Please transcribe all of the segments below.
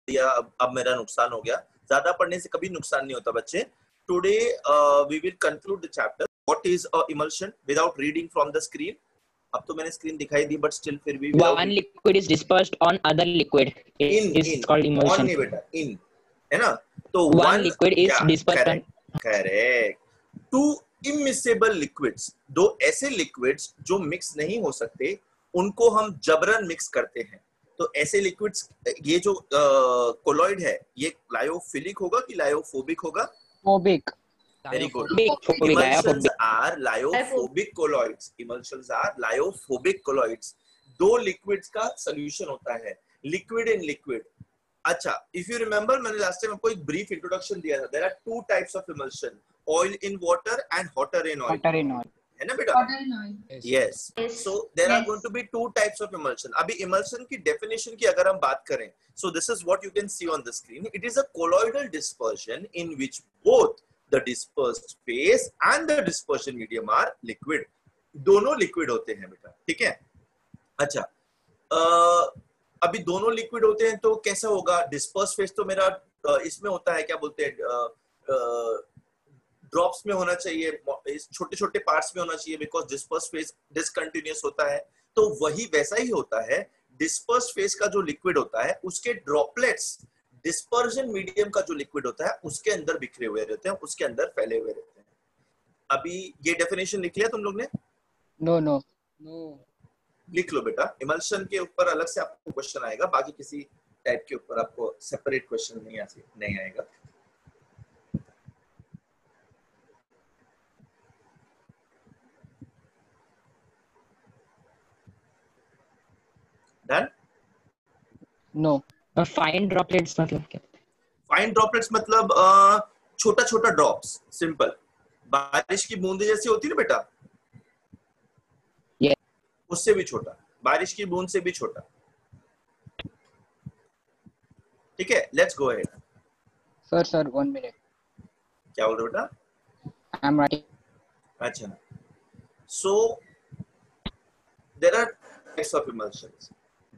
दिया, अब मेरा नुकसान हो गया। ज्यादा पढ़ने से कभी नुकसान नहीं होता बच्चे। Today we will conclude the chapter what is a emulsion without reading from the screen. अब तो मैंने स्क्रीन दिखाई दी, बट स्टिल फिर भी one liquid is dispersed on other liquid, it is called emulsion. नहीं बेटा, इन है ना, तो one liquid is dispersed on, correct, two immiscible liquids, दो ऐसे लिक्विड्स जो मिक्स नहीं हो सकते उनको हम जबरन मिक्स करते हैं। तो ऐसे लिक्विड्स, ये जो कोलॉइड है ये लायोफिलिक होगा कि लायोफोबिक होगा? Phobic. Very good. Emulsions are lyophobic colloids. Emulsions are lyophobic colloids. दो लिक्विड्स का सोल्यूशन होता है, लिक्विड इन लिक्विड। अच्छा, इफ यू रिमेंबर मैंने लास्ट टाइम आपको एक ब्रीफ इंट्रोडक्शन दिया था। There are two types of emulsion, oil in water and water in oil, है ना बेटा? Yes, so there are going to be two types of emulsion. अभी emulsion की डेफिनेशन की अगर हम बात करें, so this is what you can see on the screen. It is a colloidal dispersion in which both the dispersed phase and the dispersion medium are liquid. दोनों liquid होते हैं बेटा, ठीक है? अच्छा, अभी दोनों लिक्विड होते हैं तो कैसा होगा? डिस्पर्स फेज तो मेरा इसमें होता है, क्या बोलते हैं, ड्रॉप्स में होना चाहिए, छोटे छोटे पार्ट्स में होना चाहिए, बिकॉज डिस्पर्स फेज डिसकंटिन्यूअस होता है। तो वही वैसा ही होता है, डिस्पर्स फेज का जो लिक्विड होता है उसके ड्रॉपलेट्स डिस्पर्जन मीडियम का जो लिक्विड होता है उसके अंदर बिखरे हुए रहते हैं, उसके अंदर फैले हुए रहते हैं। अभी ये डेफिनेशन लिख लिया तुम लोग ने? नो लिख लो बेटा, इमल्शन के ऊपर अलग से आपको क्वेश्चन आएगा, बाकी किसी टाइप के ऊपर आपको सेपरेट क्वेश्चन नहीं आएगा। डन? नो। फाइन ड्रॉपलेट्स मतलब क्या? फाइन ड्रॉपलेट्स मतलब छोटा छोटा ड्रॉप्स, सिंपल, बारिश की बूंदे जैसी होती है ना बेटा, उससे भी छोटा, बारिश की बूंद से भी छोटा। ठीक है, लेट्स गो अहेड। सर 1 मिनट। क्या बोल रहे हो बेटा? I am writing. अच्छा, so there are types of emulsions,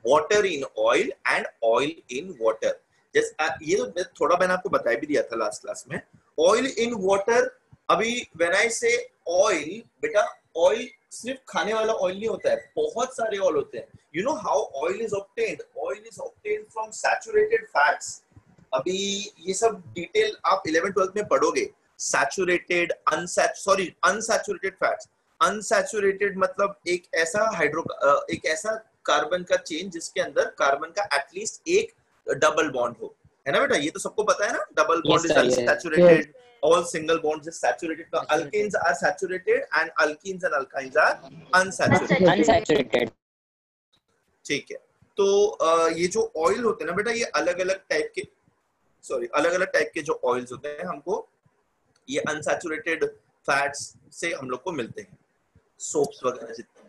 water in oil and oil in water. जैसे ये तो थोड़ा मैंने आपको बता भी दिया था लास्ट क्लास में। ऑयल इन वाटर, अभी व्हेन आई से ऑयल, बेटा ऑयल सिर्फ खाने वाला ऑयल नहीं होता है, बहुत सारे ऑयल होते हैं। You know how oil is obtained? Oil is obtained from saturated fats. अभी ये सब डिटेल आप 11th 12th में पढ़ोगे। Saturated, unsaturated fats. अनसैचुरेटेड मतलब एक ऐसा कार्बन का चेन जिसके अंदर कार्बन का एटलीस्ट एक डबल बॉन्ड हो, है ना बेटा? ये तो सबको पता है ना, double bond is unsaturated, all single bonds is saturated. Now alkanes are saturated and alkenes and alkynes are unsaturated. ठीक है, तो ये जो ऑयल होते हैं ना बेटा, ये अलग अलग टाइप के जो ऑयल्स होते हैं, हमको ये अनसैचुरेटेड फैट्स से हम लोग को मिलते हैं, सोप्स वगैरह जितने।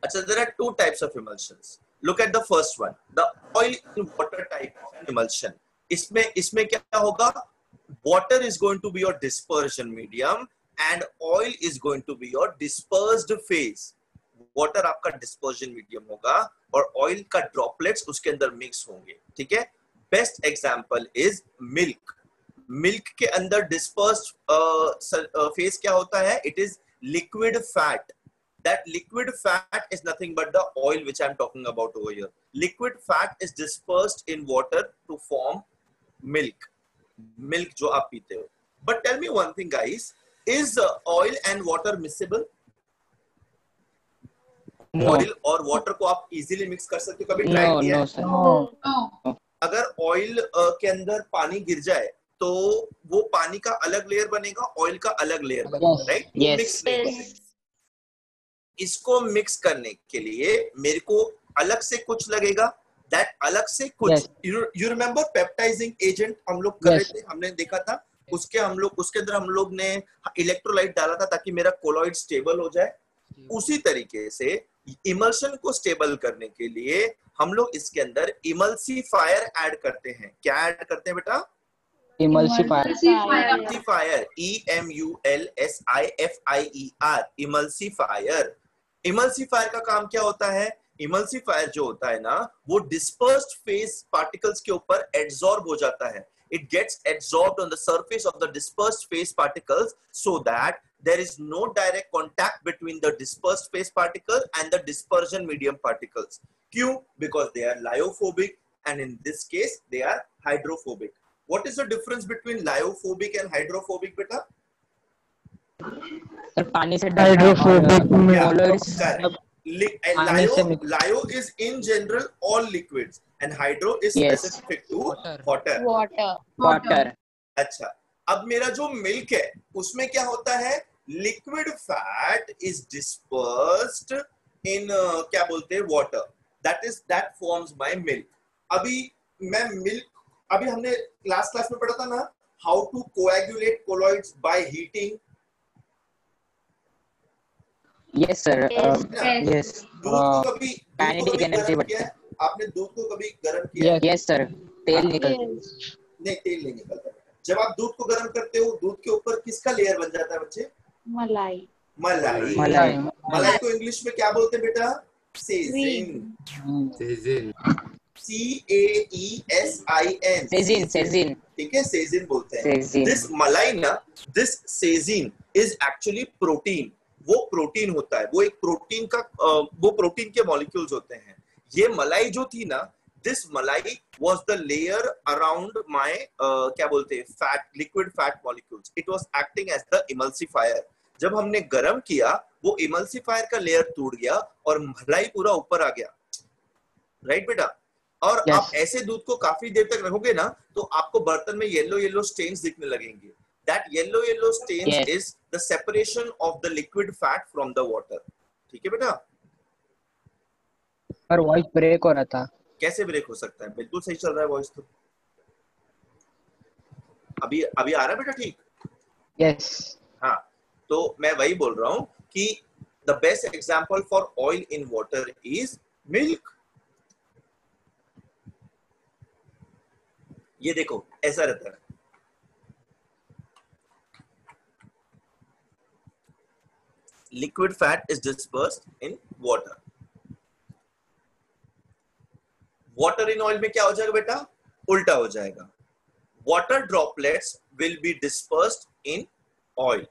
अच्छा, there are two types of emulsions. Look at the first one, the oil in water type of emulsion. इसमें क्या होगा? Water is going to be your dispersion medium and oil is going to be your dispersed phase. Water आपका dispersion medium होगा और oil का droplets उसके अंदर mix होंगे, ठीक है? Best example is milk. Milk के अंदर dispersed phase क्या होता है? It is liquid fat. That liquid fat is nothing but the oil which I am talking about over here. Liquid fat is dispersed in water to form milk जो आप पीते हो। But tell me one thing guys, is oil and water miscible? Oil और water को आप easily mix कर सकते हो? कभी ट्राई किया है? No. अगर ऑयल के अंदर पानी गिर जाए तो वो पानी का अलग लेयर बनेगा, ऑयल का अलग लेयर बनेगा, राइट? मिक्स नहीं बनेगा। इसको मिक्स करने के लिए मेरे को अलग से कुछ लगेगा, दैट अलग से कुछ, यू रिमेम्बर पेप्टाइजिंग एजेंट हम लोग कर रहे थे, हमने देखा था, उसके अंदर हम लोग ने इलेक्ट्रोलाइट डाला था ताकि मेरा कोलॉइड स्टेबल हो जाए। उसी तरीके से इमल्शन को स्टेबल करने के लिए हम लोग इसके अंदर इमल्सिफायर ऐड करते हैं। क्या ऐड करते हैं बेटा? Emulsifier, EMULSIFIER, emulsifier. इमल्सिफायर का काम क्या होता है? इमल्सिफायर जो होता है ना, वो डिस्पर्स्ड फेस पार्टिकल्स के ऊपर एड्सॉर्ब हो जाता है. It gets absorbed on the surface of the dispersed phase particles so that there is no direct contact between the dispersed phase particle and the dispersion medium particles. Q, because they are lyophobic, and in this case they are hydrophobic. What is the difference between lyophobic and hydrophobic, beta? Sir पानी से डरना Hydrophobic और में colloids Correct. पानी से Lyo is in general all liquids and hydro is Yes. specific to Water. water. water. अच्छा, अब मेरा जो मिल्क है उसमें क्या होता है, लिक्विड फैट इज डिस्पर्स्ड इन क्या बोलते हैं, water. That forms my milk. अभी मैं मिल्क, अभी हमने क्लास में पढ़ा था ना, how to coagulate colloids by heating. Yes sir. Yes. दूध को कभी Kinetic energy गर्म बढ़ता किया है. है? आपने दूध को कभी गर्म किया है? Yes sir. तेल निकल. नहीं, तेल नहीं निकलता. जब आप दूध को गर्म करते हो, दूध के ऊपर किसका लेयर बन जाता है बच्चे? मलाई. मलाई को इंग्लिश में क्या बोलते हैं बेटा? सेजिन. CAESIN. Seisin. ठीक है, सेजिन बोलते हैं. दिस मलाई ना, दिस सेजिन इज एक्चुअली प्रोटीन. वो प्रोटीन होता है, वो एक प्रोटीन का वो प्रोटीन के मॉलिक्यूल्स होते हैं. ये मलाई जो थी ना, दिस मलाई was the layer around my क्या बोलते हैं, fat, liquid fat molecules. It was acting as the emulsifier. जब हमने गरम किया, वो emulsifier का लेयर टूट गया और मलाई पूरा ऊपर आ गया. राइट बेटा? और Yes. आप ऐसे दूध को काफी देर तक रखोगे ना, तो आपको बर्तन में येलो स्टेन्स दिखने लगेंगे. That yellow stains Yes. is the separation of the liquid fat from the water. ठीक है बेटा? पर वॉइस ब्रेक हो रहा था. कैसे ब्रेक हो सकता है? बिल्कुल सही चल रहा है वॉइस तो. अभी आ रहा है बेटा? ठीक. Yes. हाँ, तो मैं वही बोल रहा हूँ कि the best example for oil in water is milk. ये देखो ऐसा रहता है. Liquid fat is dispersed in water. Water in oil में क्या हो जाएगा बेटा? उल्टा हो जाएगा. Water droplets will be dispersed in oil.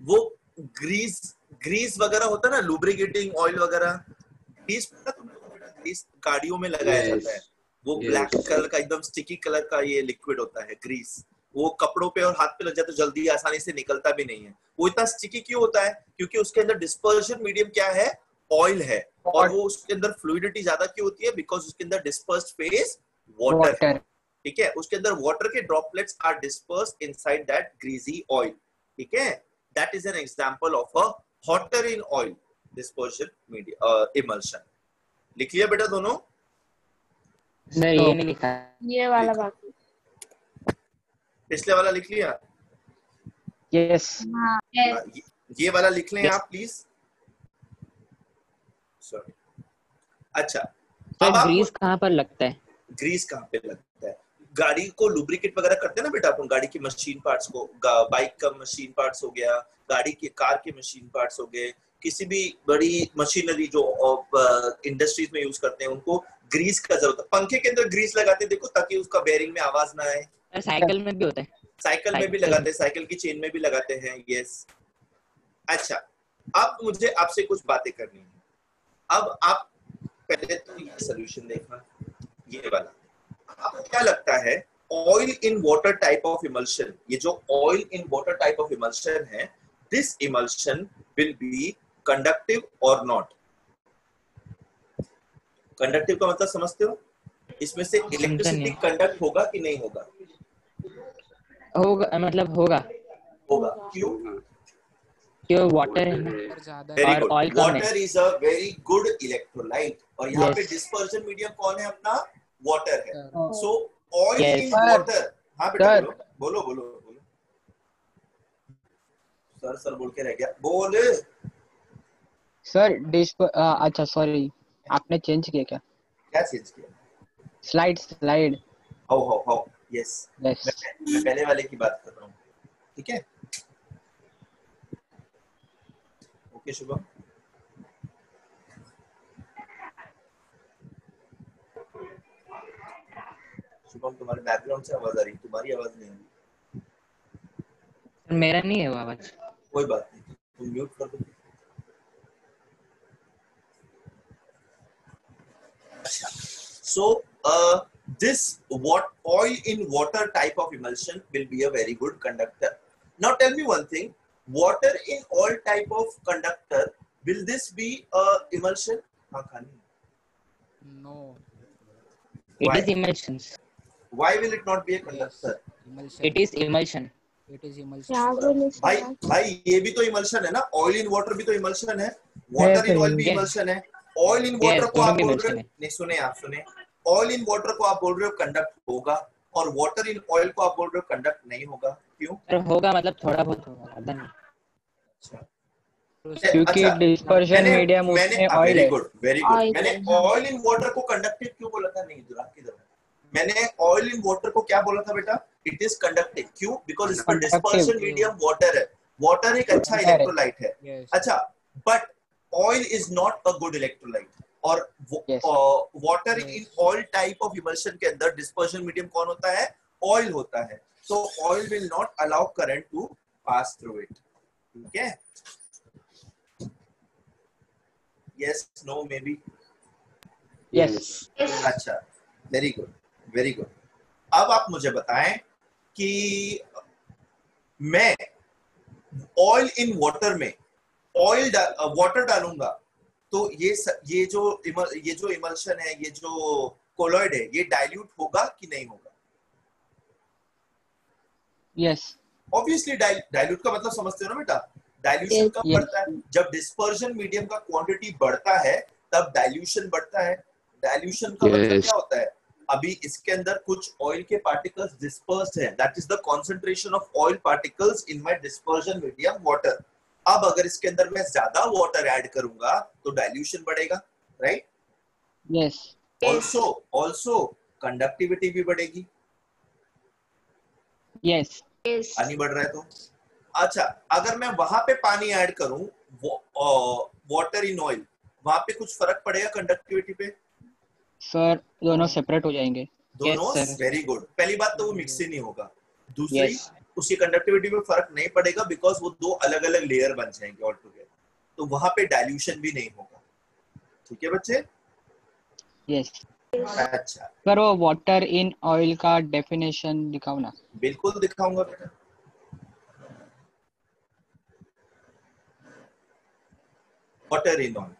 वो ग्रीस वगैरह होता है ना, लुब्रिकेटिंग ऑयल वगैरह, ग्रीस गाड़ियों में लगाया जाता है. वो ब्लैक कलर का एकदम स्टिकी कलर का ये लिक्विड होता है ग्रीस. वो कपड़ों पे और हाथ पे लग जाए तो जल्दी आसानी से निकलता भी नहीं है. वो इतना स्टिकी क्यों होता है? क्योंकि उसके अंदर डिस्पर्शन मीडियम क्या है? ऑयल है. और वो उसके अंदर फ्लूइडिटी ज्यादा क्यों होती है? बिकॉज उसके अंदर डिस्पर्स्ड फेज वाटर है. ठीक है, उसके अंदर वाटर के droplets are dispersed inside that greasy oil. ठीक है, that is an example of a water in oil dispersion medium emulsion. लिख लिया बेटा दोनों? सर ये नहीं लिखा. ये वाला बाकी. पिछले वाला लिख लिया? Yes. हाँ. Yes. ये वाला लिख लें Yes. आप प्लीज. सॉरी. अच्छा, सर ग्रीस कहाँ पर लगता है? ग्रीस कहाँ पे लगता है? गाड़ी को लुब्रिकेट वगैरह करते हैं ना बेटा अपन, गाड़ी की मशीन पार्ट्स को, बाइक का मशीन पार्ट्स हो गया, गाड़ी के कार के मशीन पार्ट्स हो गए, किसी भी बड़ी मशीनरी जो इंडस्ट्रीज में यूज करते हैं, उनको ग्रीस का जरूरत है. पंखे के अंदर ग्रीस लगाते हैं देखो, ताकि उसका बेयरिंग में आवाज ना आए. साइकिल में भी होता है. साइकिल में भी लगाते हैं, साइकिल की चेन में भी लगाते हैं. यस. अच्छा, अब मुझे आपसे कुछ बातें करनी है. अब आप पहले तो ये सॉल्यूशन देखना, ये वाला. आपको क्या लगता है oil in water type of emulsion, ये जो oil in water type of emulsion है, this emulsion will be conductive और नॉट? कंडक्टिव का मतलब समझते हो? इसमें से इलेक्ट्रिसिटी कंडक्ट होगा कि नहीं होगा? होगा, मतलब होगा. क्यों? क्यों? वाटर है ना. वेरी और गुड. oil कम है. Water is a very good electrolyte. और यहाँ Yes. पे डिस्पर्जन मीडियम कौन है? अपना वाटर है. सो ऑयल Yes. In water. हाँ बेटा Sir. बोलो बोलो बोलो बोलो. सर बोल के रह गया. बोल. सर अच्छा सॉरी, आपने चेंज किया क्या? क्या चेंज किया? स्लाइड. How yes. Yes. मैं पहले वाले की बात कर रहा हूँ. ठीक है. ओके शुभम. शुभम तुम्हारे बैकग्राउंड से आवाज आ रही, तुम्हारी आवाज नहीं आ रही। मेरा नहीं है वो आवाज। कोई बात नहीं, तुम म्यूट कर दो। So this what oil in water type of emulsion will be a very good conductor. Now tell me one thing, water in oil type of conductor, will this be a emulsion? हाँ खानी। No. It Why? is emulsions. Why will it not be a conductor? Emulsion. It is emulsion. It is emulsion. क्या बोले भाई sir? भाई ये भी तो emulsion है ना, ऑयल इन वाटर भी तो इमल्शन है, वाटर इन ऑयल भी Yes. इमल्शन है। ऑयल इन वाटर Yes, को आप दोनों भी बोल रहे emulsion हो, है। नहीं सुने आप सुने, ऑयल इन वाटर को आप बोल रहे हो कंडक्ट होगा, और वाटर इन ऑयल को आप बोल रहे हो कंडक्ट नहीं होगा, क्यों? सर होगा मतलब थोड़ा बहुत होगा, ज्यादा नहीं। अच्छा क्योंकि डिस्पर्शन मीडियम उसमें ऑयल वेरी है। Good very good. Oil मैंने है, हाँ। ऑयल इन वाटर को कंडक्टिव क्यों बोला था? नहीं इधर किधर, मैंने ऑयल इन वाटर को क्या बोला था बेटा? It is conductive. क्यों? बिकॉज इसमें Conductive. डिस्पर्शन मीडियम वाटर है, वाटर एक अच्छा Water है। इलेक्ट्रोलाइट है। Yes. अच्छा, but oil is not a good electrolyte, और Yes. Water Yes. In oil type of emulsion के अंदर डिस्पर्शन मीडियम कौन होता है? ऑयल होता है। तो oil will not allow current to pass through it. ठीक है? Yes, no, may be. Yes. अच्छा, वेरी गुड वेरी गुड। अब आप मुझे बताएं कि मैं ऑयल इन वाटर में ऑयल वाटर डालूंगा तो ये जो इमल्शन है, ये जो कोलॉइड है, ये डाइल्यूट होगा कि नहीं होगा? यस। ऑब्वियसली डाइल्यूट का मतलब समझते हो ना बेटा? डाइल्यूशन कब Yes. बढ़ता है? जब डिस्पर्शन मीडियम का क्वांटिटी बढ़ता है तब डाइल्यूशन बढ़ता है। डाइल्यूशन का मतलब क्या होता है? अभी इसके अंदर कुछ ऑयल के पार्टिकल्स डिस्पर्स्ड हैं, that is the concentration of oil particles in my dispersion medium water. अब अगर इसके अंदर मैं ज्यादा वाटर ऐड करूंगा तो डाइल्यूशन बढ़ेगा, राइट? यस। ऑल्सो कंडक्टिविटी भी बढ़ेगी। यस। पानी बढ़ रहा है तो। अच्छा, अगर मैं वहां पे पानी ऐड करूं, वाटर इन ऑयल, वहां पे कुछ फर्क पड़ेगा कंडक्टिविटी पे? सर दोनों सेपरेट हो जाएंगे। दोनों Yes, sir. Very good. पहली बात तो वो मिक्स ही नहीं होगा, दूसरी Yes. उसकी कंडक्टिविटी में फर्क नहीं पड़ेगा बिकॉज वो दो अलग अलग लेयर बन जाएंगे ऑल टुगेदर, तो वहां पे डाइल्यूशन भी नहीं होगा। ठीक है बच्चे? यस। अच्छा, सर वो वाटर इन ऑयल का डेफिनेशन दिखाओ ना। बिल्कुल दिखाऊंगा बेटा। Water in oil,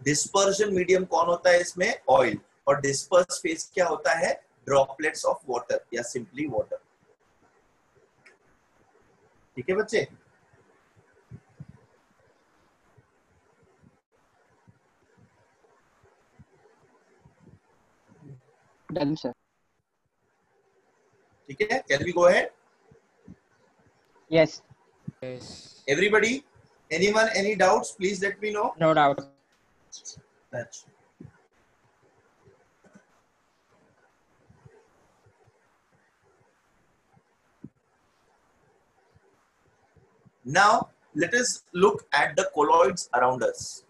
dispersion medium कौन होता है इसमें? ऑयल। और डिस्पर्स फेज क्या होता है? ड्रॉपलेट्स ऑफ वाटर या सिंपली वाटर। ठीक है बच्चे? Done sir. ठीक है, can we go ahead? Yes. Yes. Everybody, anyone, any doubts? Please let me know. No doubt. That's now let us look at the colloids around us.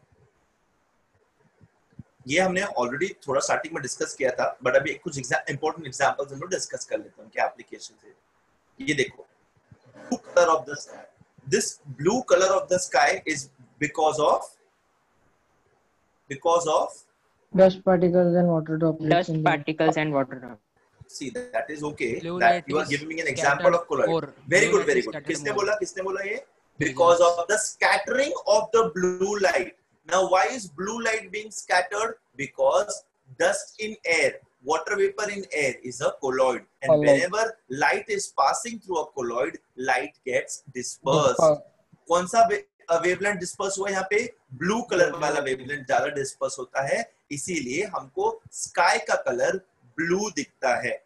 ये हमने already थोड़ा starting में discuss किया था, but अभी कुछ इंपॉर्टेंट एग्जांपल्स हम लोग डिस्कस कर लेते हैं क्या एप्लीकेशन है। ये देखो, blue color of the sky. This blue color of the sky is because of Dust particles and water droplets. Dust in the- particles and water droplets. see that is okay, Blue that light you are is giving me an example of colloid. more. Very Blue good, light very is good. scattered किसने more. बोला ये? Because of the scattering of the blue light. Now why is blue light being scattered? Because dust in air, water vapor in air is a colloid, and Colloid. whenever light is passing through a colloid, light gets dispersed. कौन सा wavelength disperse हुआ यहाँ पे? Blue colour वाला wavelength ज्यादा disperse होता है, इसीलिए हमको स्काई का कलर ब्लू दिखता है,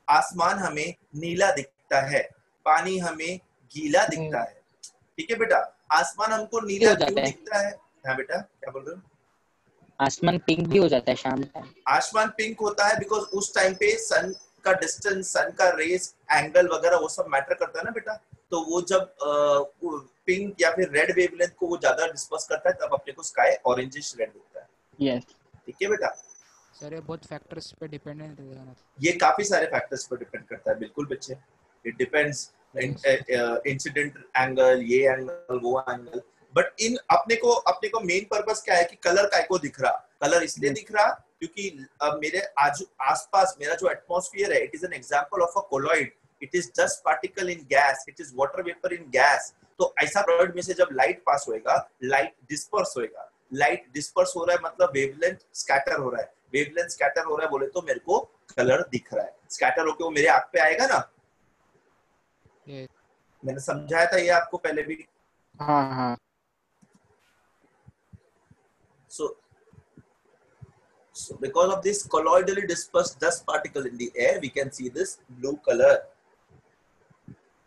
आसमान हमें नीला दिखता है, पानी हमें गीला दिखता है। ठीक है बेटा? आसमान हमको नीला क्यों दिखता है? हाँ बेटा, क्या बोल रहे हो? आसमान पिंक भी हो जाता है शाम को। आसमान पिंक होता है बिकॉज उस टाइम पे सन का डिस्टेंस, सन का रेस, एंगल वगैरह वो सब मैटर करता है ना बेटा। तो वो जब पिंक या फिर रेड वेवलेंथ को वो ज्यादा डिस्पर्स करता है तब अपने को स्काई ऑरेंजिश रेड दिखता है। यस। ठीक है बेटा? सर ये बहुत फैक्टर्स पे डिपेंडेंट रहेगा ना। ये काफी सारे फैक्टर्स पर डिपेंड करता है, बिल्कुल बच्चे। इट डिपेंड्स इंसिडेंट एंगल, ये एंगल, वो एंगल। बट इन अपने को मेन पर्पस क्या है कि कलर काय को दिख रहा, कलर इसलिए दिख रहा क्योंकि मेरे आसपास मेरा जो एटमॉस्फेयर है, it is an example of a colloid, it is dust particle in gas, it is water vapour in gas. तो ऐसा कोलॉइड में से जब लाइट पास होएगा, लाइट डिस्पर्स होएगा। लाइट डिस्पर्स हो रहा है मतलब वेवलेंथ स्कैटर हो रहा है। वेवलेंथ स्कैटर हो रहा है बोले तो मेरे को कलर दिख रहा है। स्कैटर होके वो मेरे आंख पे आएगा ना। Yes. मैंने समझाया था ये आपको पहले भी। हाँ। So because of this colloidally dispersed dust particle in the air, we can see this blue color.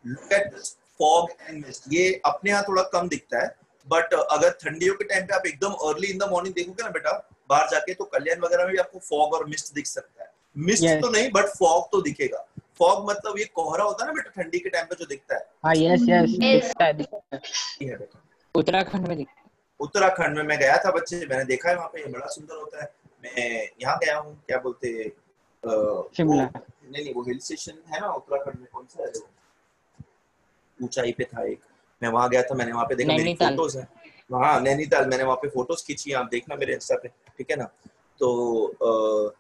Look at this fog and mist. ये अपने यहाँ थोड़ा कम दिखता है, बट अगर ठंडियों के टाइम पे आप एकदम अर्ली इन द मॉर्निंग देखोगे ना बेटा बाहर जाके, तो कल्याण वगैरह में भी आपको फॉग और मिस्ट दिख सकता है। Mist Yes. तो नहीं, बट फॉग तो दिखेगा। फॉग मतलब ये कोहरा होता है ना बेटा, ठंडी के टाइम पे जो दिखता है। हाँ, यस दिखता है ये है बेटा। उत्तराखंड में दिखता उत्तराखंड में मैं गया था बच्चे, मैंने देखा है वहाँ पे, बड़ा सुंदर होता है। मैं यहाँ गया हूँ, क्या बोलते शिमला। नहीं, वो हिल स्टेशन है ना उत्तराखंड में, कौन सा है, ऊंचाई पे था एक। मैं वहाँ गया था, मैंने वहाँ पे देखा, मेरी नैनीताल। फोटोज है वहाँ नैनीताल। मैंने वहाँ पे फोटोज खींची, आप देखना मेरे इंस्टा पे, ठीक है ना। तो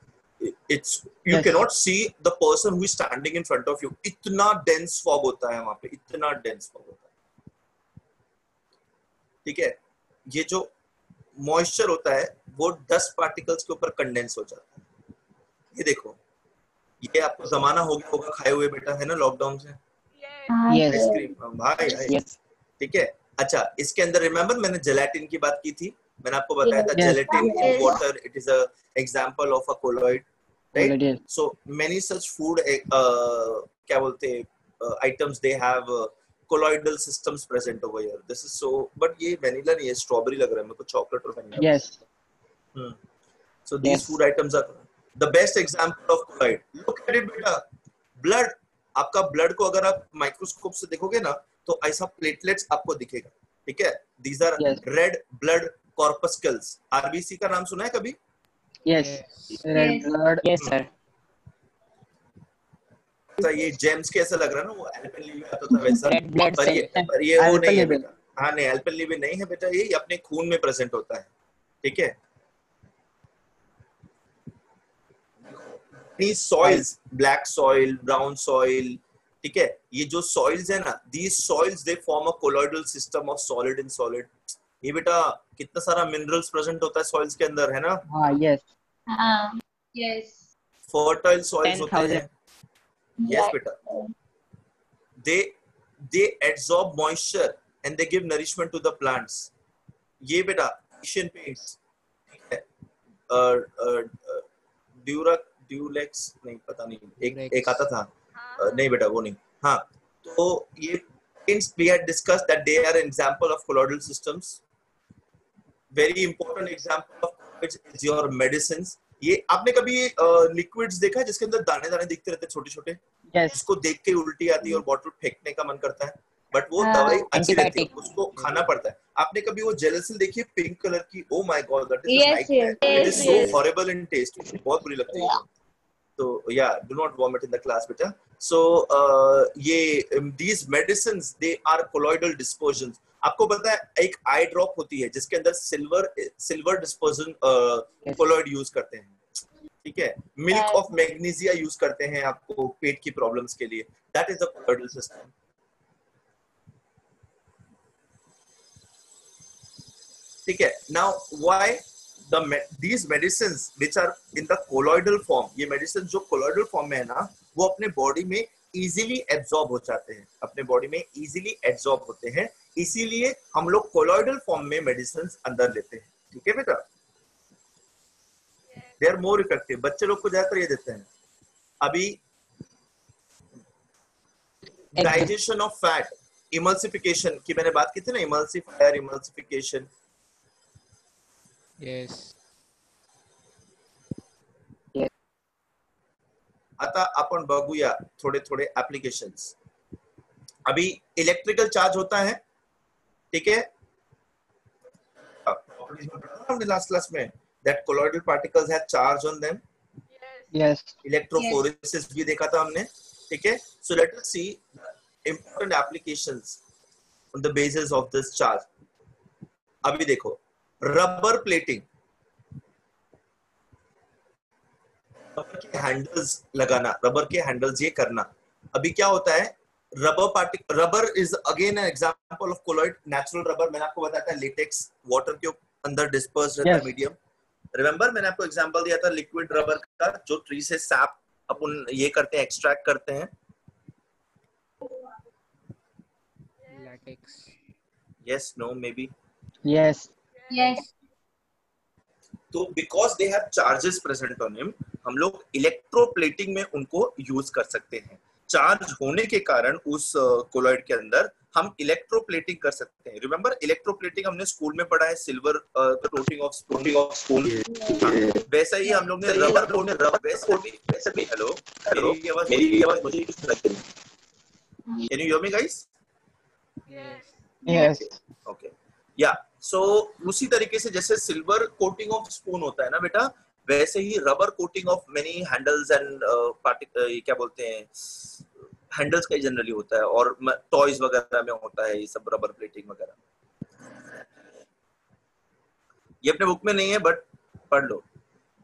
it's you can not see the person who is standing in front of you. इतना डेंस फॉग होता है वहाँ पे, इतना डेंस फॉग होता है, ठीक है। ये जो मॉइस्चर होता है वो डस्ट पार्टिकल्स के ऊपर कंडेंस हो जाता है। ये देखो, ये आपको जमाना हो गया होगा खाए हुए बेटा, है ना, लॉकडाउन से Yes. आइसक्रीम भाई, Yes. ठीक है। अच्छा, इसके अंदर रिमेम्बर मैंने जेलेटिन की बात की थी, मैंने आपको बताया था Yes. Gelatin in Yes. Water, it is a example of a colloid, right. Yes. So many such food क्या बोलते items, they have colloidal systems present over here. This is so, but ये vanilla नहीं है, strawberry लग रहा है मेरे को, chocolate और vanilla। Yes. So these Yes. food items are the best example of colloid. Look at it बेटा, blood, आपका blood को अगर आप माइक्रोस्कोप से देखोगे ना तो ऐसा प्लेटलेट्स आपको दिखेगा, ठीक है। These are Yes. red blood corpuscles. RBC का नाम सुना है कभी? Yes. Red blood. Yes, sir. तो ये जेम्स कैसा लग रहा है ना, वो एल्पेनलीबे आता था वैसा, Red blood पर cell. ये वो नहीं है Alpelisbe. बेटा। हाँ नहीं, एल्पेनलीबे नहीं है बेटा, ये अपने खून में प्रेजेंट होता है, ठीक है। Soils, black soil, brown soil, ठीक है, ये जो सॉइल्स है ना, these soils they form a colloidal system of solid in solid. ये बेटा कितना सारा मिनरल्स प्रेजेंट होता है सॉइल्स के अंदर, है ना। हाँ, yes. Yes. फर्टाइल सॉइल्स होते 10,000. हैं, यस बेटा। they absorb moisture and they give nourishment to the plants. ये बेटा एशियन पेंट्स, ठीक है। ड्यूलेक्स नहीं, पता नहीं, एक आता था, नहीं बेटा वो नहीं। हाँ, तो ये paints we had discussed that they are an example of colloidal systems. Very important example of which is your medicines. ये आपने कभी लिक्विड्स देखा है जिसके अंदर दाने दाने दिखते रहते हैं छोटे छोटे, Yes. जिसको देख के उल्टी आती है और बॉटल फेंकने का मन करता है, बट वो हाँ। दवाई अच्छी रहती है, Antibiotic. उसको खाना पड़ता है। आपने कभी वो जेलसिल देखी है पिंक कलर की? Oh my god, that is Yes, nightmare, yes, it is so yes. Horrible in taste, बहुत बुरी लगती है। तो या do not vomit in the class बेटा। सो ये these medicines they are colloidal dispersion. आपको पता है एक आई ड्रॉप होती है जिसके अंदर सिल्वर डिस्पर्जन कोलॉइड यूज करते हैं, ठीक है। मिल्क ऑफ मैग्नीशिया यूज करते हैं आपको पेट की प्रॉब्लम्स के लिए, that is the colloidal system, ठीक है। Now why these medicines which are in the colloidal form, ये मेडिसिन जो कोलॉइडल फॉर्म में है ना, वो अपने बॉडी में इजीली एब्जॉर्ब हो जाते हैं, अपने बॉडी में इजीली एब्जॉर्ब होते हैं, इसीलिए हम लोग कोलॉइडल फॉर्म में मेडिसिन अंदर लेते हैं, ठीक है बेटा। दे आर मोर इफेक्टिव, बच्चे लोग को ज्यादातर ये देते हैं। अभी डाइजेशन ऑफ फैट, इमल्सिफिकेशन की मैंने बात की थी ना, इमल्सिफायर, इमल्सिफिकेशन। Yes. आता आपण बघूया थोड़े थोड़े एप्लीकेशंस। अभी इलेक्ट्रिकल चार्ज होता है, ठीक है, हमने लास्ट क्लास में that colloidal particles have charge on them. Yes. Electrophoresis भी देखा था हमने, ठीक है. So let us see important applications on the basis of this charge. अभी देखो rubber plating, रबर के हैंडल्स लगाना, रबर के हैंडल्स ये करना. अभी क्या होता है, rubber is again an example of colloid. Natural rubber मैंने आपको बताया था, लेटेक्स वाटर के अंदर डिस्पर्स रहता है मीडियम. रिमेंबर मैंने आपको एग्जांपल दिया था लिक्विड रबर का, जो ट्री से सैप अपन ये करते हैं, एक्सट्रैक्ट करते हैं. latex. Yes, no, may be. Yes. Yes. तो because they have charges present on him, हम लोग इलेक्ट्रोप्लेटिंग में उनको यूज कर सकते हैं. चार्ज होने के कारण उस कोलॉइड के अंदर हम इलेक्ट्रोप्लेटिंग कर सकते हैं. रिमेंबर इलेक्ट्रोप्लेटिंग हमने स्कूल में पढ़ा है, सिल्वर कोटिंग ऑफ स्पून. वैसा ही हम लोग ने रबर कोटिंग, वैसे भी. हेलो, मेरी आवाज मुझे लगती है. Can you hear me guys? Yes. Okay, या सो उसी तरीके से जैसे सिल्वर कोटिंग ऑफ स्पून होता है ना बेटा, वैसे ही rubber coating of many handles and क्या बोलते हैं, हैंडल्स का जनरली होता है, और टॉयज वगैरह में होता है ये सब रबर प्लेटिंग वगैरह. ये अपने बुक में नहीं है बट पढ़ लो.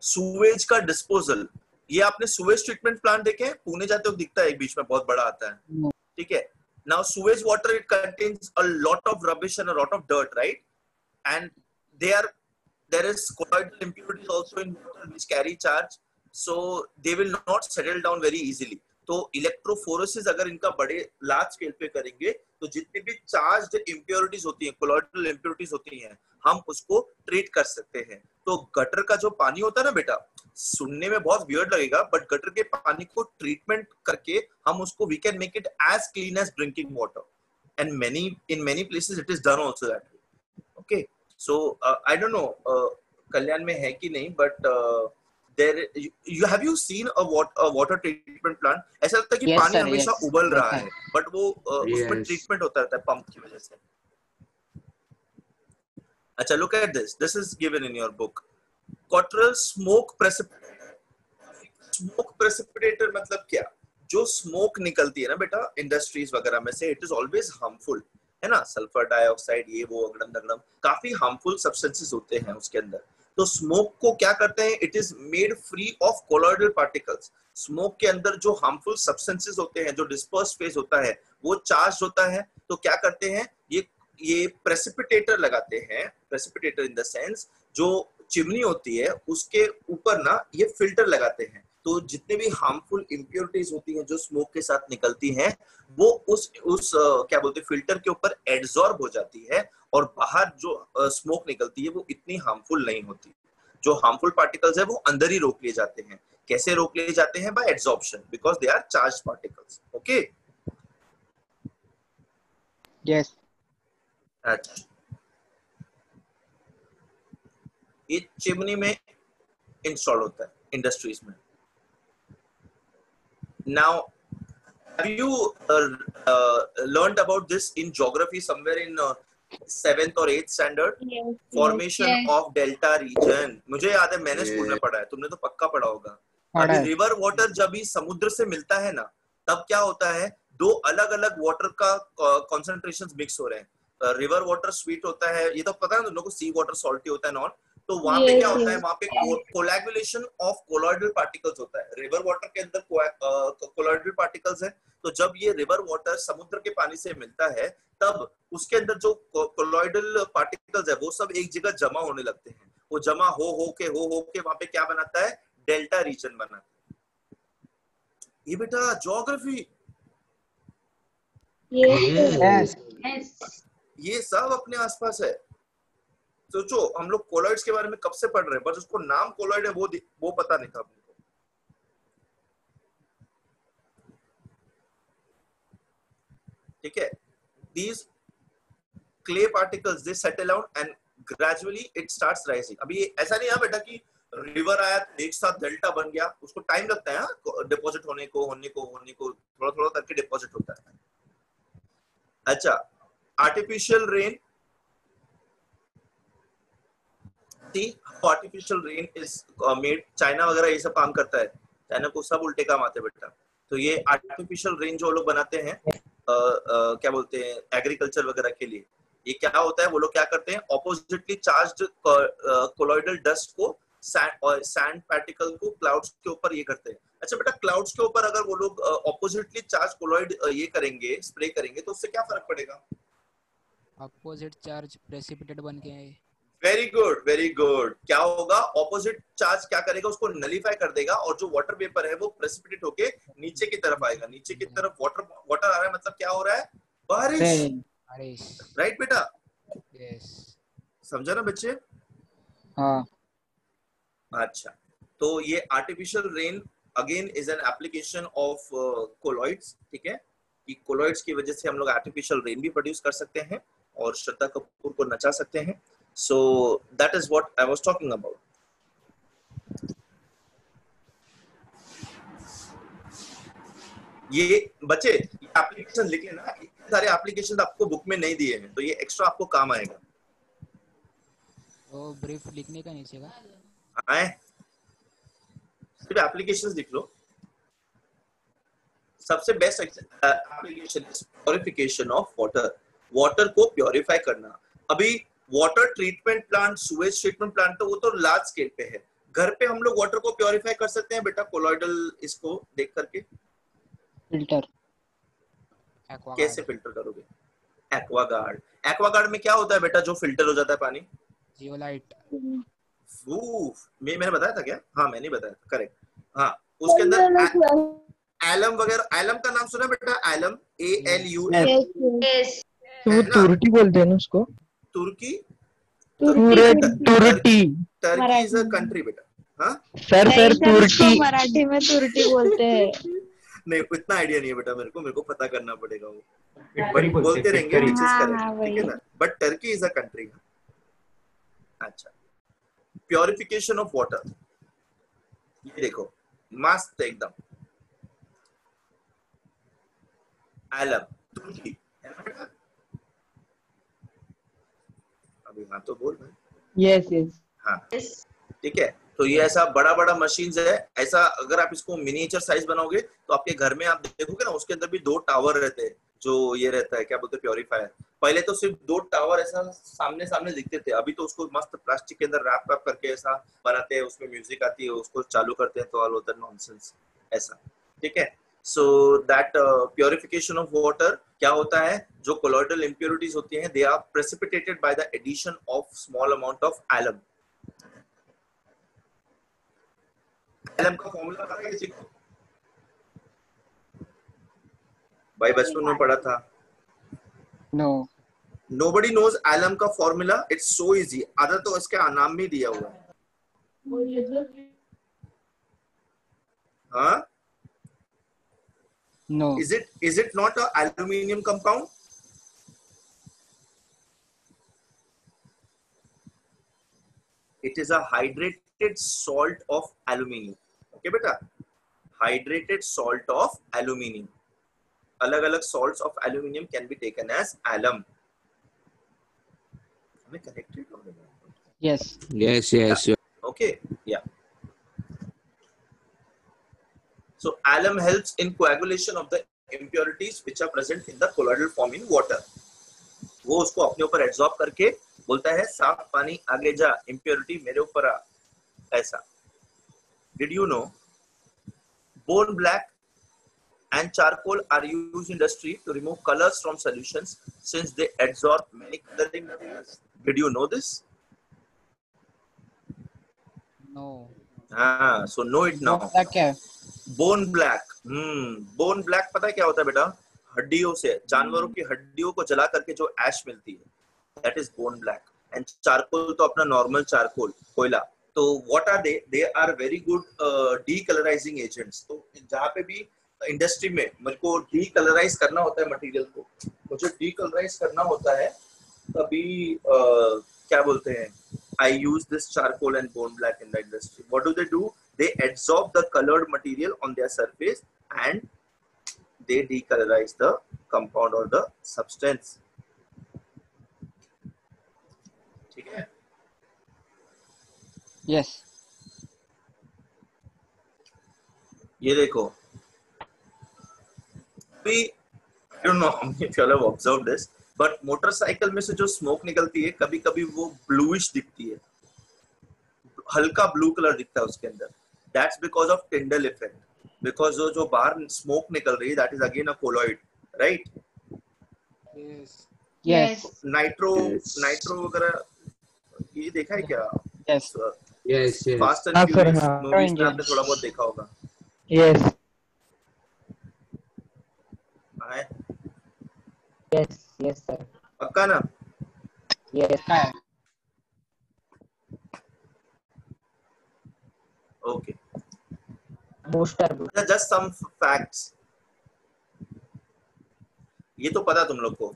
सुवेज का डिस्पोजल, ये आपने सुवेज ट्रीटमेंट प्लांट देखे, पुणे जाते हो दिखता है, एक बीच में बहुत बड़ा आता है, ठीक है. Now sewage water, it contains a lot of rubbish and a lot of dirt, right? And there is colloidal impurities also in water which carry charge, so they will not settle down very easily. तो electrophoresis अगर इनका बड़े large scale पे करेंगे तो जितनी भी charged impurities होती हैं, कोलॉइडल इम्प्योरिटीज होती हैं, हम उसको ट्रीट कर सकते हैं. तो गटर का जो पानी होता है ना बेटा, सुनने में बहुत वियर्ड लगेगा, बट गटर के पानी को ट्रीटमेंट करके हम उसको we can make it as clean as drinking water, and in many places it is done also that way. Okay, so I don't know Kalyan में है कि नहीं, but there you have you seen a water treatment plant? ऐसा लगता है कि Yes, पानी sir, हमेशा yes. उबल रहा Yes, है, बट वो उसमें Yes. ट्रीटमेंट होता रहता है पंप की वजह से. अच्छा, look at this is given in your book. Cottrell smoke precipitator. Smoke precipitator मतलब क्या? जो स्मोक निकलती है ना बेटा इंडस्ट्रीज वगैरह में से, इट इज ऑलवेज हार्मफुल, है ना. सल्फर डाइऑक्साइड, ये वो अगड़म दगड़म काफी हार्मफुल सब्सटेंसेस होते हैं उसके अंदर. तो स्मोक को क्या करते हैं, it is made free of colloidal particles. Smoke के अंदर जो हार्मफुल सब्सटेंसेस होते हैं, जो डिस्पर्स फेज होता है, वो चार्ज होता है. तो क्या करते हैं, ये प्रेसिपिटेटर लगाते हैं. प्रेसिपिटेटर इन द सेंस जो चिमनी होती है उसके ऊपर ना ये फिल्टर लगाते हैं. तो जितने भी हार्मफुल इम्प्योरिटीज होती हैं जो स्मोक के साथ निकलती हैं, वो उस क्या बोलते हैं फिल्टर के ऊपर एब्जॉर्ब हो जाती है, और बाहर जो स्मोक निकलती है वो इतनी हार्मफुल नहीं होती. जो हार्मफुल पार्टिकल्स है वो अंदर ही रोक लिए जाते हैं. कैसे रोक लिए जाते हैं? By absorption, because they are charged particles. Okay, Yes. अच्छा, ये चिमनी में इंस्टॉल होता है इंडस्ट्रीज में. Now, have you learned about this in geography somewhere in 7th or 8th standard? Yes. Formation Yes. of delta region. मुझे याद है, मैंने स्कूल में पढ़ा है, तुमने तो पक्का पढ़ा होगा. पढ़ा अभी है. रिवर वाटर जब भी समुद्र से मिलता है ना, तब क्या होता है, दो अलग अलग वाटर का कॉन्सेंट्रेशन मिक्स हो रहे हैं. रिवर वाटर स्वीट होता है, ये तो पता है तुम लोगों को. सी वाटर सॉल्टी होता है, नॉन. तो वहां पे Yes, क्या होता है, yes. वहां पे कोलैगुलेशन ऑफ कोलॉइडल पार्टिकल्स होता है. रिवर वाटर के अंदर कोलॉइडल पार्टिकल्स है. तो जब ये रिवर वाटर समुद्र के पानी से मिलता है, तब उसके अंदर जो कोलॉइडल पार्टिकल्स है वो सब एक जगह जमा होने लगते हैं. वो जमा हो के वहां पे क्या बनाता है, डेल्टा रीजन बनाता है. ये बेटा ज्योग्राफी, Yes. Yes. ये सब अपने आसपास है. सोचो, हम लोग कोलॉइड्स के बारे में कब से पढ़ रहे हैं, बस उसको नाम कोलॉइड है वो पता नहीं था अपने को. ठीक है, these clay particles they settle down and gradually it starts rising. अभी ऐसा नहीं है बेटा कि रिवर आया एक साथ डेल्टा बन गया, उसको टाइम लगता है डिपॉजिट होने को थोड़ा थोड़ा करके डिपॉजिट होता है. अच्छा, artificial rain. See how artificial rain is made. China वगैरह ये सब काम करता है, चाइना को सब उल्टे काम आते हैं बेटा। तो ये आर्टिफिशियल रेन जो लोग बनाते हैं क्या बोलते हैं एग्रीकल्चर वगैरह के लिए, ये क्या होता है, वो लोग क्या करते हैं, ऑपोजिटली चार्ज्ड कोलॉइडल डस्ट को सैंड पार्टिकल को क्लाउड्स के ऊपर ये करते हैं। अच्छा बेटा, क्लाउड्स के ऊपर अगर वो लोग ऑपोजिटली चार्ज कोलॉइड ये करेंगे, स्प्रे करेंगे, तो उससे क्या फर्क पड़ेगा? अपोजिट चार्ज प्रेसिपिटेट बन के आए। Very good, very good. क्या होगा, ऑपोजिट चार्ज क्या करेगा, उसको नलीफाई कर देगा, और जो वाटर वेपर है वो प्रेसिपिटेट होके नीचे की तरफ आएगा। नीचे की तरफ वाटर आ रहा है, मतलब क्या हो रहा है, बारिश। बारिश। राइट बेटा? यस। समझा ना बच्चे? हाँ। अच्छा, तो ये artificial rain again is an application of colloids. ठीक है, कि कोलॉइड्स की वजह से हम लोग आर्टिफिशियल रेन भी प्रोड्यूस कर सकते हैं और श्रद्धा कपूर को नचा सकते हैं। So that is what I was talking about. ये बच्चे एप्लीकेशन लिख लेना, इतने सारे एप्लीकेशन आपको बुक में नहीं दिए हैं, तो ये एक्स्ट्रा आपको काम आएगा। तो ब्रीफ लिखने का नीचे का आए सिर्फ एप्लीकेशंस लिख लो। सबसे best application is purification of water, water को प्योरीफाई करना। अभी water treatment plant, Suez treatment plant, तो वो तो लार्ज स्केल पे है। घर पे हम लोग वाटर को प्योरीफाई कर सकते हैं बेटा, कोलॉइडल इसको देख करके। फिल्टर। कैसे फिल्टर करोगे? एक्वागार्ड। एक्वागार्ड में क्या होता है बेटा जो फिल्टर हो जाता है पानी? जियोलाइट। मैंने बताया था क्या? हाँ मैंने बताया था, करेक्ट। हाँ, उसके अंदर एलम वगैरह, एलम का नाम सुना बेटा? Alum, ALUM। Yes. तो वो तुर्की बोलते हैं ना उसको? तुर्की? तुर्की। टर्की इज अ कंट्री बेटा। हाँ सर तुर्की। मराठी में तुर्टी बोलते हैं। नहीं, इतना आइडिया नहीं है बेटा मेरे को पता करना पड़ेगा वो, बट बोलते रहेंगे which is correct, ठीक है ना? But Turkey is a country. अच्छा, प्योरिफिकेशन ऑफ वाटर, ये देखो मस्त एकदम। एलम, तुर्की, अभी हाँ तो बोल भाई। Yes yes. हाँ ठीक है, तो ये ऐसा बड़ा बड़ा मशीन्स है। ऐसा अगर आप इसको मिनिएचर साइज बनाओगे तो आपके घर में आप देखोगे ना, उसके अंदर भी 2 टावर रहते हैं, जो ये रहता है क्या बोलते हैं, प्योरीफायर। पहले तो सिर्फ 2 टावर ऐसा सामने सामने दिखते थे, अभी तो उसको मस्त प्लास्टिक के अंदर रैप करके ऐसा बनाते हैं, उसमें म्यूजिक आती है, उसको चालू करते हैं तो ऑल होता है नॉनसेंस ऐसा। ठीक है, so that purification of water क्या होता है, जो कोलॉइडल इंप्योरिटीज होती हैं, they are precipitated by the addition of small amount of alum. Alum का फॉर्मूला पता है किसी को? भाई बचपन में पढ़ा था। नो। Nobody knows एलम का फॉर्मूला? It's so easy. आधा तो इसका नाम भी दिया हुआ है। हाँ? No. Is it not a aluminium compound? It is a hydrated salt of aluminium. Okay बेटा, hydrated salt of aluminium. अलग अलग salts of aluminium can be taken as alum. Am I corrected? Yes. Yes, yes. Okay, yeah. So alum helps in coagulation of the impurities which are present in the colloidal form in water. वो उसको अपने ऊपर absorb करके बोलता है साफ पानी आगे जा, impurity मेरे ऊपर आ, ऐसा। Did you know bone black and charcoal are used in industry to remove colors from solutions since they absorb many coloring materials? Did you know this? No. हाँ, so know it now. क्या है? Bone black. Bone black पता है क्या होता है बेटा? हड्डियों से, जानवरों की हड्डियों को जला करके जो ऐश मिलती है, that is bone black. And charcoal तो अपना नॉर्मल चारकोल, कोयला। तो what are they are very good decolourising agents. तो जहाँ पे भी इंडस्ट्री में मेरे को डीकलराइज करना होता है मटेरियल को, मुझे डीकलराइज करना होता है, तभी क्या बोलते हैं, I use this charcoal and bone black in the industry. What do? They absorb the colored material on their surface and they decolorize the compound or the substance. ठीक है? Yes. ये देखो अभी I don't know if you all have observed this, but motorcycle में से जो smoke निकलती है कभी कभी वो ब्लूइश दिखती है, हल्का ब्लू कलर दिखता है उसके अंदर. That's because of Tyndall effect. Because जो बाहर स्मोक निकल रही है that is again a colloid, right? Yes. Yes. Nitro वगैरह ये देखा है क्या? Yes. Yes, yes. Fast and हाँ, sir, फ्यूरियस हाँ. मूवीज में आपने थोड़ा बहुत देखा होगा. Yes. है Yes, sir. पक्का ना? Yes. Car. Okay. Booster. Just some facts. ये तो पता तुम लोग को.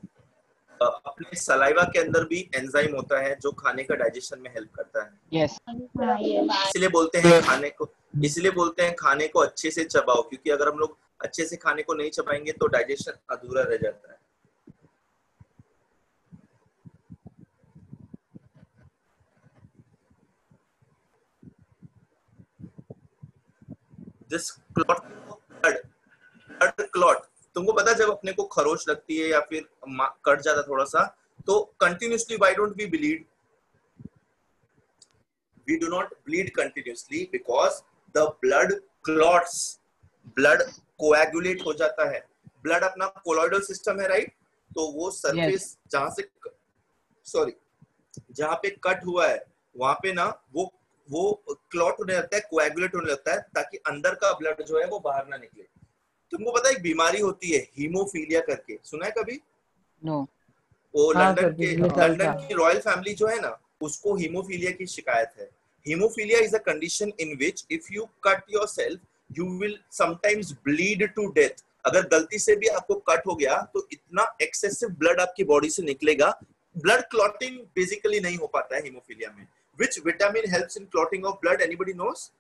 अपने सलाइवा के अंदर भी एंजाइम होता है जो खाने का डाइजेशन में हेल्प करता है. Yes. हाँ yes. इसलिए बोलते हैं खाने को अच्छे से चबाओ, क्योंकि अगर हम लोग अच्छे से खाने को नहीं चबाएंगे तो डाइजेशन अधूरा रह जाता है. दिस ब्लड क्लॉट, तुमको पता है जब अपने को खरोच लगती है या फिर कट जाता थोड़ा सा तो continuously why don't we bleed? We do not bleed continuously because the blood clots, blood coagulate हो जाता है. blood अपना colloidal system है, right? तो वो surface जहाँ पे कट हुआ है वहां पे ना वो क्लॉट होने लगता है, कोएगुलेट होने लगता है ताकि अंदर का ब्लड जो है वो बाहर ना निकले. तुमको पता है एक बीमारी होती है हीमोफीलिया करके, सुना है कभी? No. वो हाँ, लंदन सर, की रॉयल फैमिली जो है ना उसको हीमोफीलिया की शिकायत है. Haemophilia is a condition in which if you cut yourself you will sometimes bleed to death. अगर गलती से भी आपको कट हो गया तो इतना एक्सेसिव ब्लड आपकी बॉडी से निकलेगा. ब्लड क्लॉटिंग बेसिकली नहीं हो पाता है हीमोफीलिया में. Which vitamin helps in clotting of blood? Anybody knows?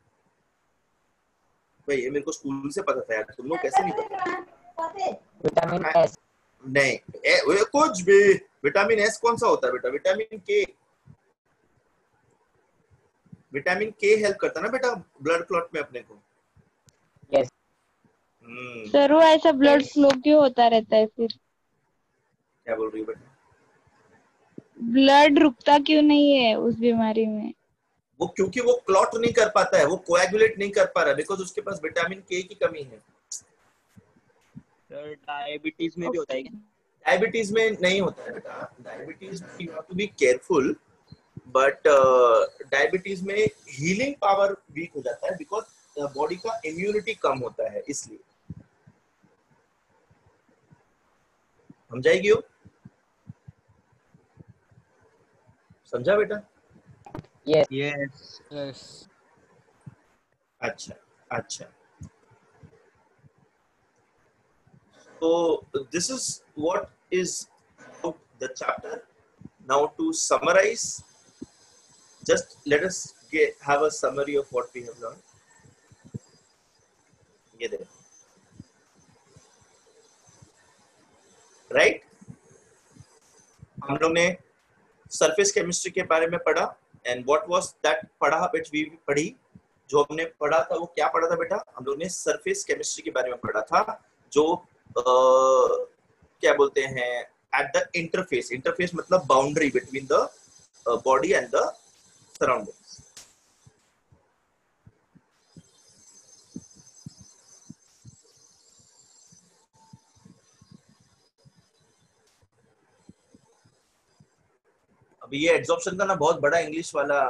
भाई ये मेरे को स्कूल से पता था यार, तुम लोग कैसे नहीं पता? Vitamin S. नहीं वो कुछ भी. विटामिन एस कौन सा होता है बेटा? विटामिन के हेल्प करता है ना बेटा ब्लड क्लॉट में अपने को. Yes. सर वो ऐसा ब्लड फ्लो क्यों होता रहता है फिर? क्या बोल रही हो बेटा? ब्लड रुकता क्यों नहीं है उस बीमारी में? वो क्योंकि वो क्लॉट नहीं कर पाता है, वो कोएगुलेट नहीं कर पा रहा है बिकॉज उसके पास विटामिन के की कमी है. सर डायबिटीज में भी होता है. डायबिटीज में नहीं होता है बेटा. Diabetes you have to be careful, but diabetes में हीलिंग पावर वीक हो जाता है बिकॉज बॉडी का इम्यूनिटी कम होता है, इसलिए. समझाएगी हो? समझा बेटा? Yes. Yes. अच्छा. So this is what is about the chapter. Now to summarize, just let us have a summary of what we have learned. ये देखो, right? हम लोग ने सरफेस केमिस्ट्री के बारे में पढ़ा. एंड व्हाट वाज दैट पढ़ी जो हमने पढ़ा था वो क्या पढ़ा था बेटा? हम लोग ने सरफेस केमिस्ट्री के बारे में पढ़ा था जो क्या बोलते हैं एट द इंटरफेस मतलब boundary between the body and the surroundings. अभी ये एड्सॉर्प्शन का ना बहुत बड़ा इंग्लिश वाला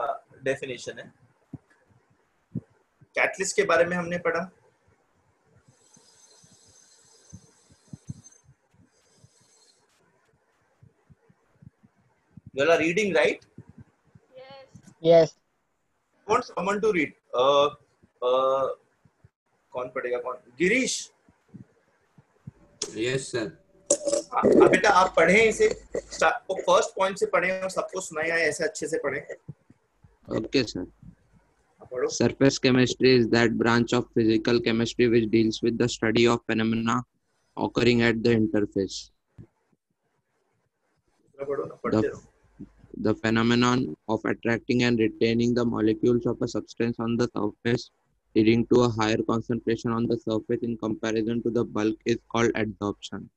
डेफिनेशन है. कैटलिस्ट के बारे में हमने पढ़ा. You all are reading, right? Yes. Want someone to read? कौन पढ़ेगा? कौन? गिरीश. Yes, sir. बेटा आप पढ़े इसे, फर्स्ट पॉइंट से पढ़े और सबको सुनाया है ऐसे अच्छे से पढ़े. Okay, sir. Surface chemistry is that branch of physical chemistry which deals with the study of phenomena occurring at the interface. the phenomenon of attracting and retaining the molecules of a substance on the surface, leading to a higher concentration on the surface in comparison to the bulk, is called adsorption.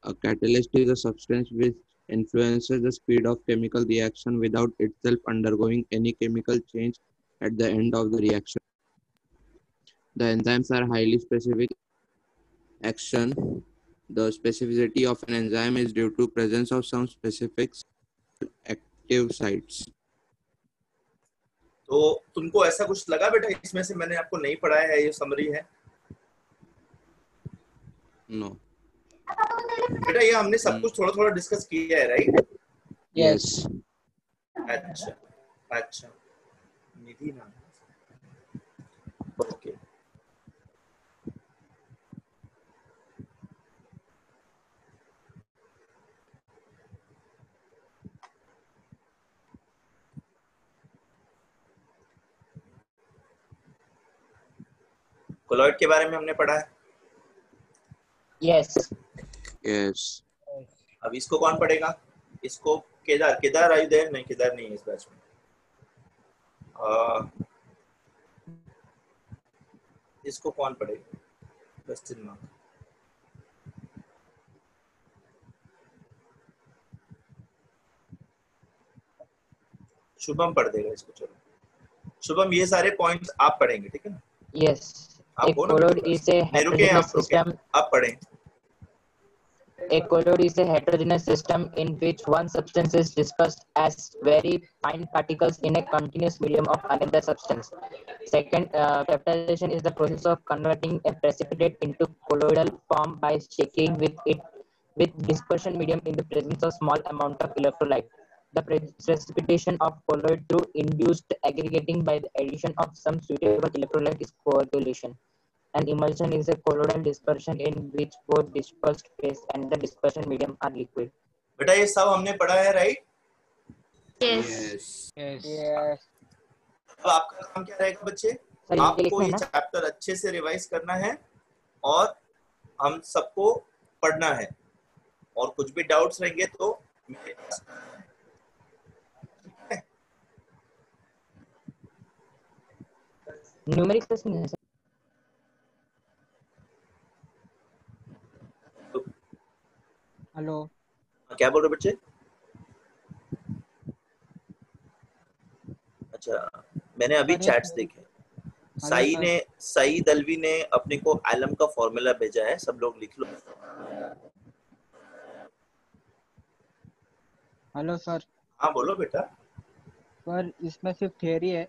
A catalyst is a substance which influences the speed of chemical reaction without itself undergoing any chemical change at the end of the reaction. The enzymes are highly specific action. The specificity of an enzyme is due to presence of some specific active sites. तो तुमको ऐसा कुछ लगा बेटा इसमें से? मैंने आपको नहीं पढ़ाया है, ये समरी है। No. बेटा ये हमने सब कुछ थोड़ा थोड़ा डिस्कस किया है, राइट? Yes. अच्छा अच्छा, निधि नाम, ओके। कोलॉइड के बारे में हमने पढ़ा है। Yes. Yes. अब इसको कौन पढ़ेगा? इसको केदार, केदार आई देर? नहीं, केदार नहीं है इस बैच में। इसको कौन पढ़ेगा? Question mark. शुभम पढ़ देगा इसको। चलो शुभम, ये सारे पॉइंट्स आप पढ़ेंगे, ठीक है ना? Yes. आप A हो ना? colloid is a नहीं रुके, heterogeneous आप रुके, system. आप पढ़ें। A colloid is a heterogeneous system in which one substance is dispersed as very fine particles in a continuous medium of another substance. Second, peptidation is the process of converting a precipitate into colloidal form by shaking with it with dispersion medium in the presence of small amount of electrolyte. The precipitation of colloid through induced aggregating by the addition of some suitable electrolyte is coagulation. An emulsion is a colloidal dispersion in which both dispersed phase and the dispersion medium are liquid. बेटा ये सब हमने पढ़ा है, right? Yes. Yes. अब आपका काम क्या रहेगा बच्चे? सर, ये आपको लिखना है ये ना? चैप्टर अच्छे से रिवाइज करना है और हम सबको पढ़ना है, और कुछ भी डाउट्स रहेंगे तो मेरे पास। न्यूमेरिक क्वेश्चन है सर। हेलो। क्या बोल रहे बच्चे? अच्छा, मैंने अभी अरे चैट्स सर। देखे। Hello sir. सईद अलवी ने अपने को एलम का फॉर्मूला भेजा है, सब लोग लिख लो। Hello sir. हाँ बोलो बेटा। पर इसमें सिर्फ थियरी है,